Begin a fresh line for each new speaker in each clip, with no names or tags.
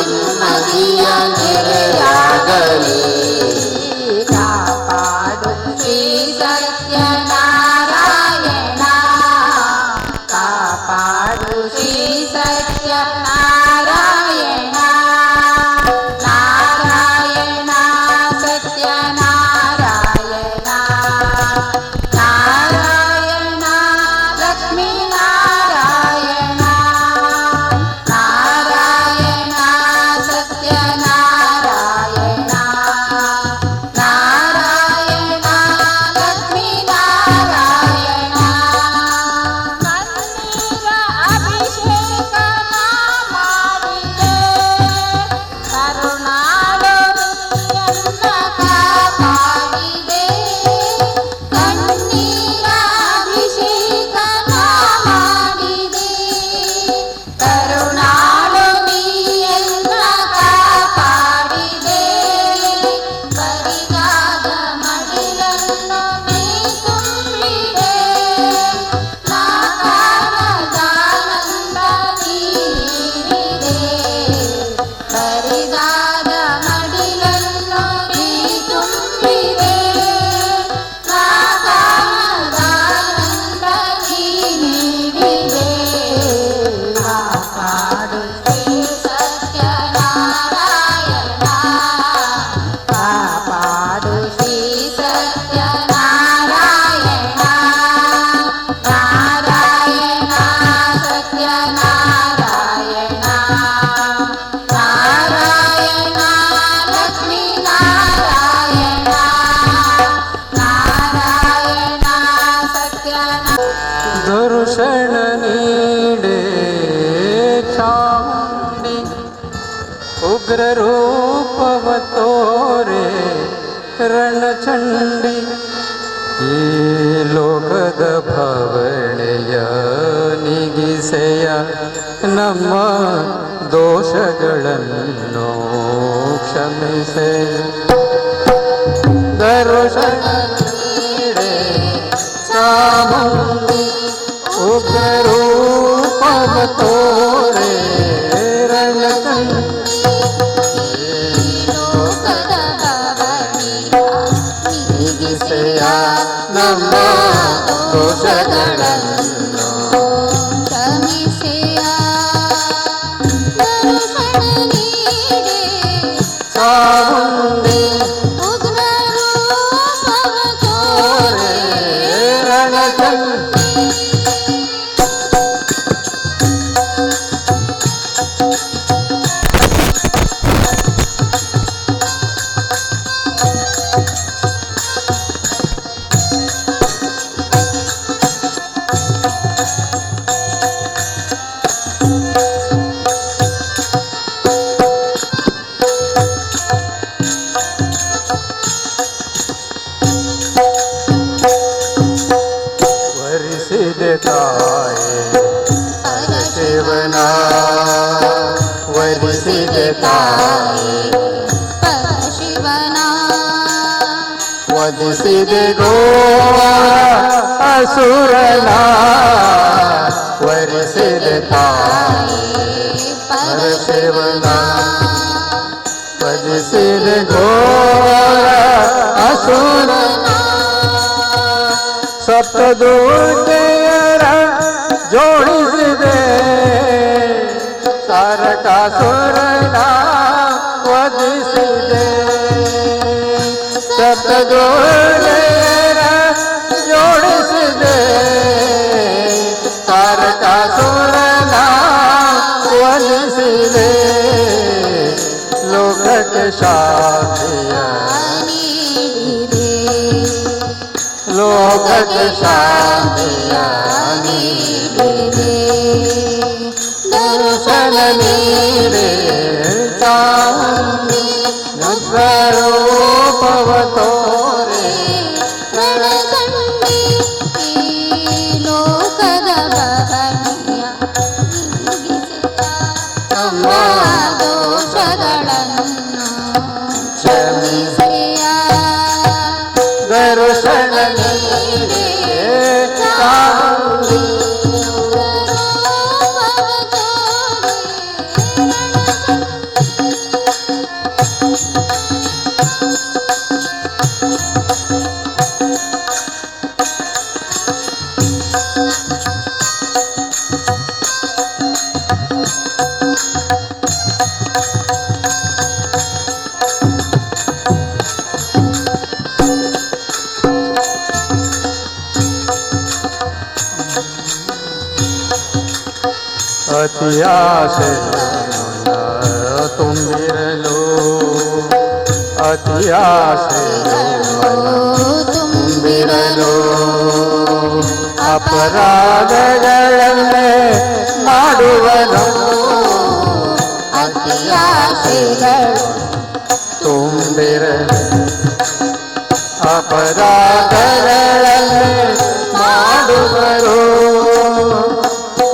ನೆಮ್ಮದಿಯ ನೆರೆಯಾಗಲಿ. ಕಾಪಾಡು ಶ್ರೀ ಸತ್ಯನಾರಾಯಣ, ಕಾಪಾಡು ಶ್ರೀ ಸತ್ಯನಾರಾಯಣ. ನಾರಾಯಣ ಸತ್ಯನಾರಾಯಣ, ನಾರಾಯಣ ಲಕ್ಷ್ಮೀ ನಾರಾಯಣ, ನಾರಾಯಣ ಸತ್ಯನಾರಾಯಣ, ನಾರಾಯಣ ಲಕ್ಷ್ಮೀ ನಾರಾಯಣ. ಕಣ್ಣೀರ ಅಭಿಷೇಕ ಮಾಡಿದೆ, ಕರುಣಾಳುನಿಯನ್ನ ಕಾಪಾಡಿದೆ. ಕಣ್ಣೀರ ಅಭಿಷೇಕ ಮಾಡಿದೆ, ಕರುಣಾಳುನಿಯನ್ನ ಕಾಪಾಡಿದೆ. ಕರಿದಾದ ಮಡಿಲನ್ನು ನೀ ತುಂಬಿದೆ, ನಾಕಾನದಾನಂದ ನೀಡಿದೆ. ಕರಿದಾದ ಮಡಿಲನ್ನು ನೀ ತುಂಬಿದೆ, ನಾಕಾನದಾನಂದ ನೀಡಿದೆ. ಕಾಪಾಡು ಶ್ರೀ ಸತ್ಯನಾರಾಯಣ, ಕಾಪಾಡು ಶ್ರೀ ಸತ್ಯನಾರಾಯಣ, ನಾರಾಯಣ ಸತ್ಯನಾರಾಯಣ, ನಾರಾಯಣ ಲಕ್ಷ್ಮೀ ನಾರಾಯಣ, ನಾರಾಯಣ ಸತ್ಯನಾರಾಯಣ.
ದರ್ಶನ ನೀಡೆ ಚಾಮುಂಡಿ, ಉಗ್ರ ರೂಪವ ತೋರೆ ರಣಚಂಡಿ. ಈ ಲೋಕದ ಭಾವನೆಯ ನಿಗಿಸೆಯ ನಮ್ಮ ದೋಷಗಳನ್ನು ಕ್ಷಮಿಸೆ. ದರ್ಶನ ನೀಡೆ ಚಾಮುಂಡಿ, ಉಗ್ರ ರೂಪವ ತೋರೆ ರಣಚಂಡಿ.
ಲೋಕದ ಭವನಿಯ
ನಿಗಿಸೆಯ ನಮ್ಮ ದೋಷಗಳನ್ನು
ಕ್ಷಮಿಸೆಯ. ದರ್ಶನ ನೀಡೆ
ಚಾಮುಂಡಿ,
ಉಗ್ರ ರೂಪವ ತೋರೆ
ರಣಚಂಡಿ. ವರಿಸಿದೆ ತಾಯೇ ಪರಶಿವನ, ವರಿಸಿದೆ ತಾಯೇ
ಪರಶಿವನ,
ವಧಿಸಿದೆ ಗೋವ ಅಸುರನ. ವರಿಸಿದೆ ತಾಯೇ ಪರಶಿವನ, ವಧಿಸಿದೆ ಗೋವ ಅಸುರನ. ಸಪ್ತದೂತೆಯರ ಜೋಡಿಸಿದೆ, ತಾರಕಾಸುರನ ವಧಿಸಿದೆ. ಸಪ್ತದೂತೆಯರ ಜೋಡಿಸಿದೆ, ತಾರಕಾಸುರನ ವಧಿಸಿದೆ. ಲೋಕಕ್ಕೆ ಶಾಂತಿಯ
ನೀಡಿದೆ,
ಲೋಕಕ್ಕೆ ಶಾಂತಿಯ
ನೀಡಿದೆ.
ದರ್ಶನ ನೀಡೆ ಚಾಮುಂಡಿ, ಉಗ್ರ ರೂಪವ ತೋರೆ
ರಣಚಂಡಿ. ಈ ಲೋಕದ ಭವನಿಯ ನಮ್ಮ ದೋಷಗಳನ್ನು ಕ್ಷಮಿಸೆಯ.
ದರ್ಶನ ನೀಡೆ ಚಾಮುಂಡಿ,
ರೂಪವ ತೋರೆ
ಅತಿ ಆಸೆ ತುಂಬಿರಲು ಅತಿ ಆಸೆ ತುಂಬಿರಲು ಅಪರಾಧಗಳನ್ನೇ ಮಾಡುವನು
ಅತಿ ಆಸೆಗಳು
ತುಂಬಿರಲು ಅಪರಾಧಗಳನ್ನೇ ಮಾಡುವರು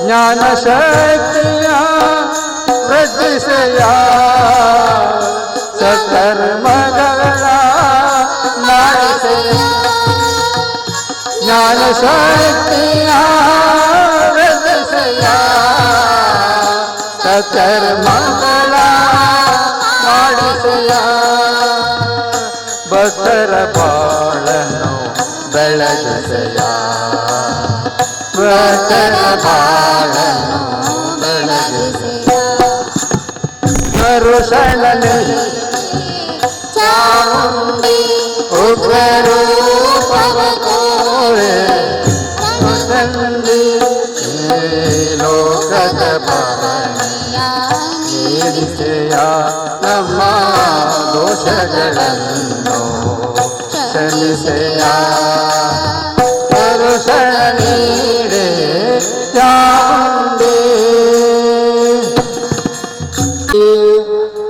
ಜ್ಞಾನ ಶಕ್ತಿಯ ವೃದ್ಧಿಸೆಯ ಸಕರ್ಮಗಳ ಮಾಡಿಸೆಯ ಜ್ಞಾನ ಶಕ್ತಿಯ ವೃದ್ಧಿಸೆಯ ಸಕರ್ಮಗಳ ಮಾಡಿಸೆಯ ಭಕ್ತರ ಬಾಳನ್ನು ಬೆಳಗಿಸೆಯ ಭಕ್ತರ ಬಾಳನ್ನು ಬೆಳಗಿಸೆಯ ಕರುಷಣನೆ
ಚಾಮುಂಡಿ
ಉಗ್ರರೂಪವ ತೋರೆ ತಂದಿ ಲೋಕದ ಭವನಿಯ ನೀಡಿಸೆಯ ನಮ್ಮ ದೋಷಗಳನ್ನು ಕ್ಷಮಿಸೆಯ ಕರುಷಣ ನೀಡೆ ಚಾಮುಂಡಿ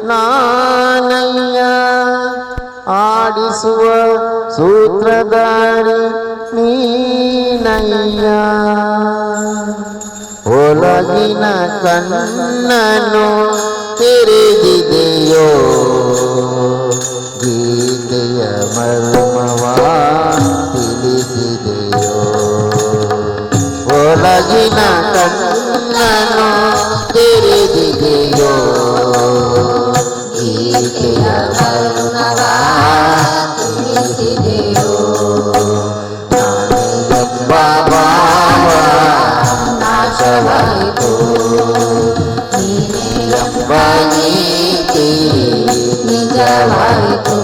ನಾನಯ್ಯ ಆಡಿಸುವ ಸೂತ್ರಧಾರಿ ನೀನಯ್ಯ ಒಳಗಿನ ಕಣ್ಣನ್ನು ತೆರೆದಿದೆಯೋ ಗೀತೆಯ ಮರ್ಮವ ತಿಳಿಸಿದೆಯೋ ಒಳಗಿನ ಕಣ್ಣನ್ನು ತೆರೆದಿದೆಯೋ ಗೀತೆಯ ಮರ್ಮವ ತಿಳಿಸಿದೆಯೋ ನಾನೆಂಬ ಭಾವ ನಾಶವಾಯಿತು ನೀನೆಂಬ ನೀತಿ ನಿಜವಾಯಿತು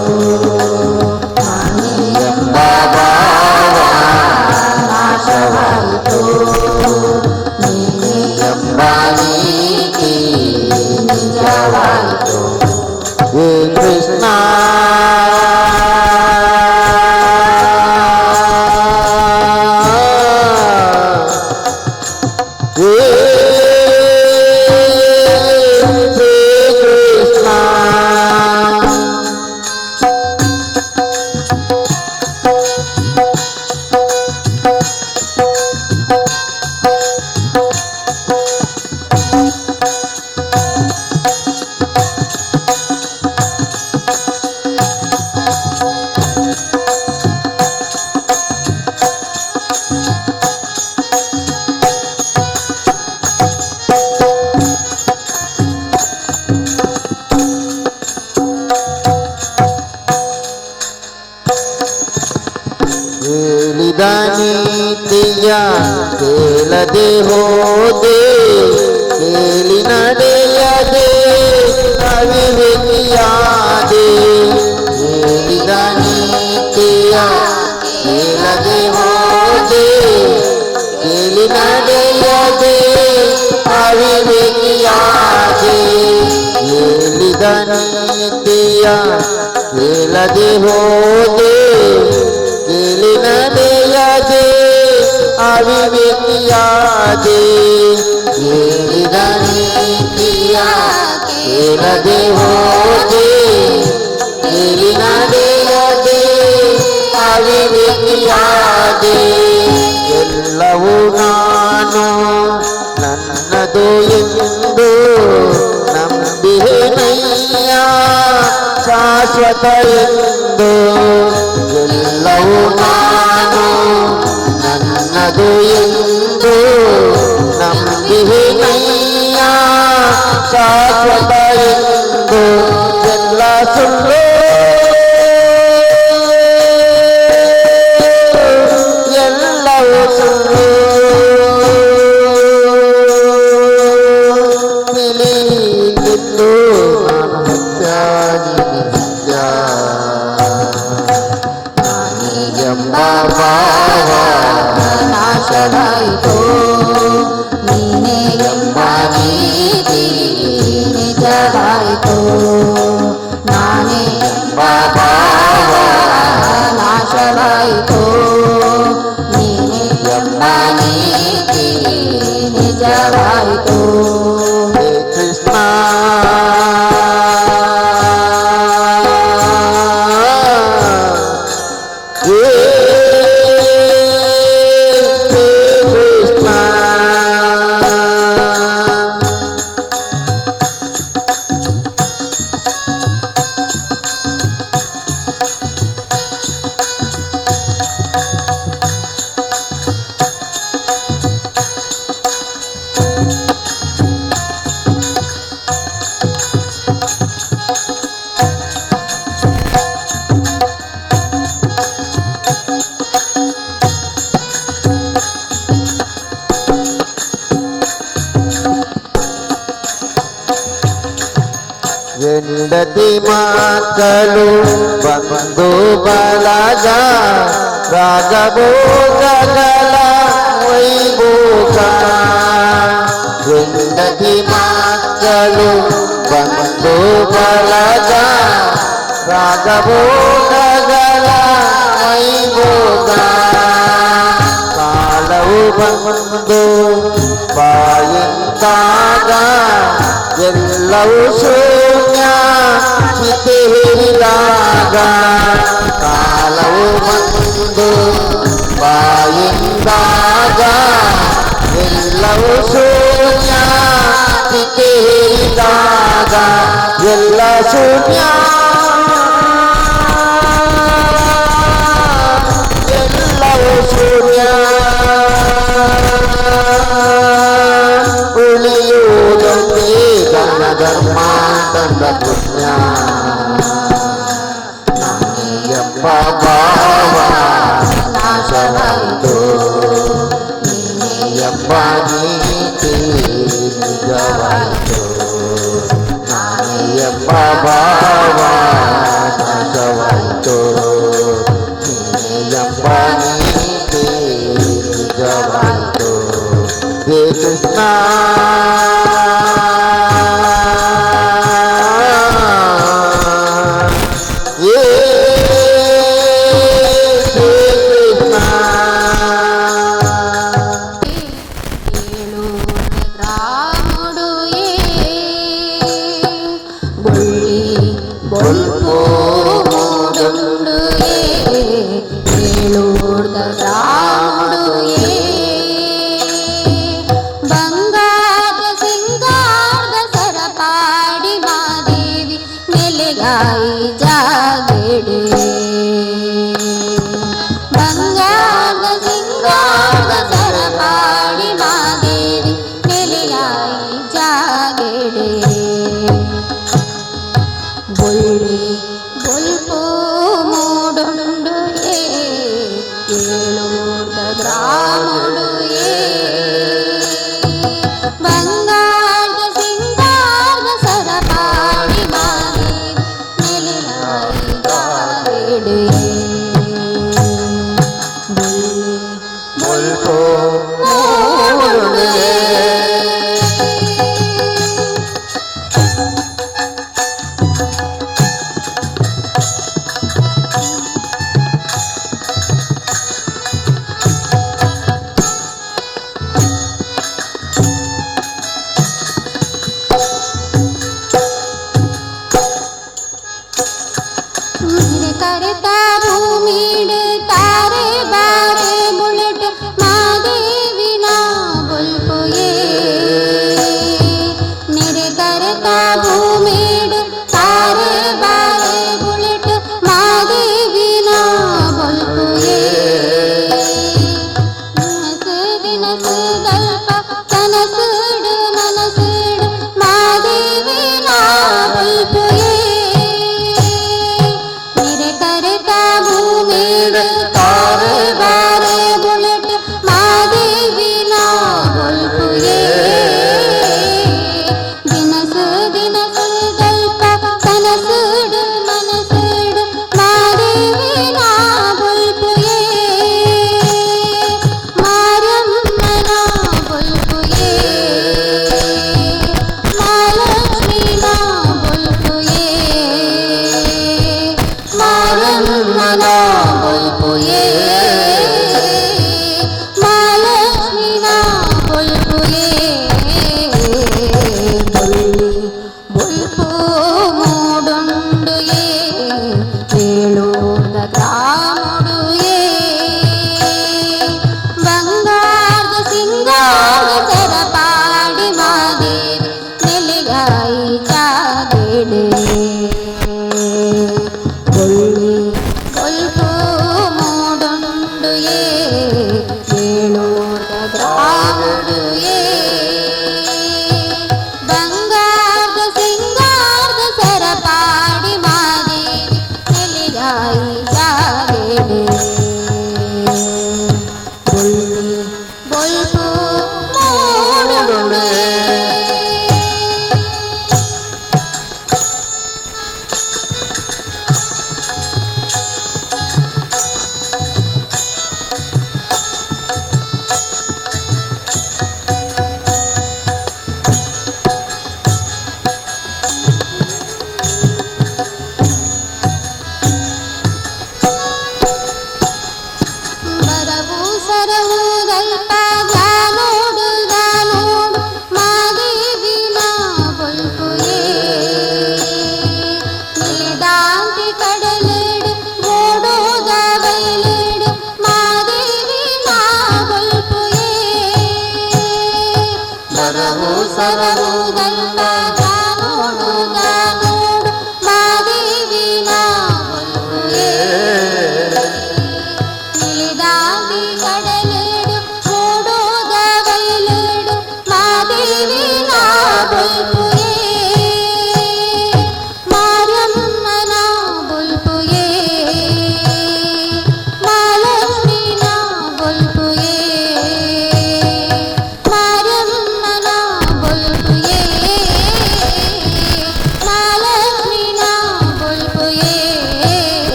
ನಾನೆಂಬ ಭಾವ ನಾಶವಾಯಿತು ನೀನೆಂಬ ನೀತಿ ನಿಜವಾಯಿತು ಹೇ ಕೃಷ್ಣ ಹೇಳಿದ ನೀತಿಯ ಕೇಳದೆ ಹೋದೆ ಕೇಳಿ ನಡೆಯದೆ ಅವಿವೇಕಿಯಾದೆ ಹೇಳಿದ ನೀತಿಯ ಕೇಳದೆ ಹೋದೆ ಕೇಳಿ ನಡೆಯದೆ ಅವಿವೇಕಿಯಾದೆ ಹೇಳಿದ ನೀತಿಯ ಕೇಳದೆ ಹೋದೆ ಕೇಳಿ ನಡೆಯದೆ ಅವಿವೇಕಿಯಾದೆ ಹೇಳಿದ ನೀತಿಯ ಕೇಳದೆ ಹೋದೆ ಕೇಳಿ ನಡೆಯದೆ ಅವಿವೇಕಿಯಾದೆ ಎಲ್ಲವೂ ನಾನು ನನ್ನದು ಎಂದು ನಂಬಿಹೆನಯ್ಯ ಶಾಶ್ವತ ಎಂದು ಎಲ್ಲವೂ ನಾನು ನನ್ನದು ಎಂದು ನಂಬಿಹೆನಯ್ಯ ಶಾಶ್ವತ ಎಂದು ಎಲ್ಲ ಸುಳ್ಳು ಎಲ್ಲವೂ ಸುಳ್ಳು ತಿಳಿದಿದ್ದು ನಾನು ಸತ್ಯ ನಿತ್ಯ ಎಂಬ ಭಾವ
ನಾಶವಾಯಿತು ನೀನೇ ಎಂಬ ನೀ ನಾನೇ ಎಂಬ ಭಾವ ನಾಶವಾಯಿತು, ನೀನೇ ಎಂಬ ನೀತಿ ನಿಜವಾಯಿತು.
ಹೇ ಕೃಷ್ಣ ಹೆಂಡತಿ ಮಕ್ಕಳು ಬಂಧು ಬಳಗ ರಾಗಭೋಗಗಳ ವೈಭೋಗ. ಹೆಂಡತಿ ಮಕ್ಕಳು ಬಂಧು ಬಳಗ ರಾಗಭೋಗಗಳ ವೈಭೋಗ. ಕಾಲವು ಬಂದು ಬಾಯಿಂದಾಗ ಎಲ್ಲವೂ ಶೂನ್ಯ ಚಿತೆ ಹಿರಿದಾಗ. ಕಾಲವು ಬಂದು ಬಾಯಿಂದಾಗ ಎಲ್ಲವೂ ಶೂನ್ಯ ಚಿತೆ ಹಿರಿದಾಗ. ಎಲ್ಲ ಶೂನ್ಯ ಎಲ್ಲವೂ ಶೂನ್ಯ ಉಳಿಯುವುದೊಂದೇ ಧರ್ಮ ಧರ್ಮ ತಂದ ಪುಣ್ಯ. ನಾನೇ ಎಂಬ ಭಾವ ನಾಶವಾಯಿತು, ನೀನೇ ಎಂಬ ನೀತಿ ನಿಜವಾಯಿತು. ನಾನೇ ಎಂಬ ಭಾವ ನಾಶವಾಯಿತು, ನೀನೇ ಎಂಬ ನೀತಿ ನಿಜವಾಯಿತು. ಹೇ ಕೃಷ್ಣ
ಜಾಗಡೆ ಬಂಗಾರದ ಸಿಂಗಾರದ ಸರಪಾಡಿ ಮಾದೇವಿ ನೆಲೆಯಾಯಿ ಜಾಗಡೆ. ಬೊಳ್ಳಿ ಬೊಲ್ಪು ಮೂಡುಂಡು ಏಳೂರ್ದ ಗ್ರಾಮುಡು ಬಂಗಾರದ ಸಿಂಗಾರದ ಸರಪಾಡಿ ಮಾದೇವಿ ನೆಲೆಯಾಯಿ ಜಾಗಡೆ.
ಬೊಲ್ಪು ಮೂಡುಂಡು
करता भूमिड तारे बारे बुलेट मादेवी ना बुलपुए. मेरे करता भूमिड तारे बारे बुलेट मादेवी ना बुलपुए. दिनस गल्प कनसुड मनसुड मादेवी ना बुलपुए. करता भूमि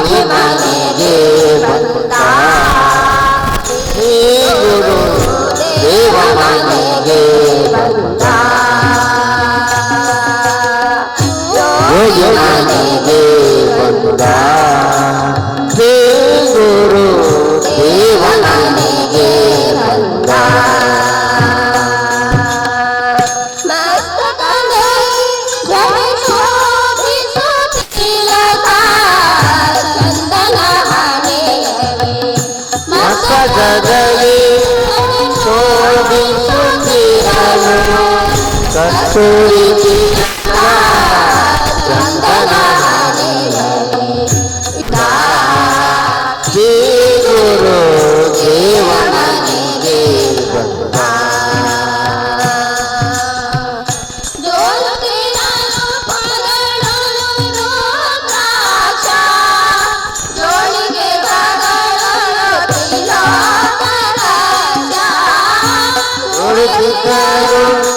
ಮನೆಗೆ ಬಂದ ಶ್ರೀ ಗುರು ದೇವ ಮನೆಗೆ ಬಂದ ಯೋಗಿ ಮನೆಗೆ ಬಂದ ಶ್ರೀ ಗುರು ದೇವ ಮನೆಗೆ ಬಂದ ಮಸ್ತಕದಲ್ಲಿ ಶೋಭಿಸುತ್ತಿರಲು ಕಸ್ತೂರಿ ಚಂದನ ಶ್ರೀ ಗುರು ದೇವ ಮನೆಗೆ ಬಂದ ನುಡಿಸಿದರು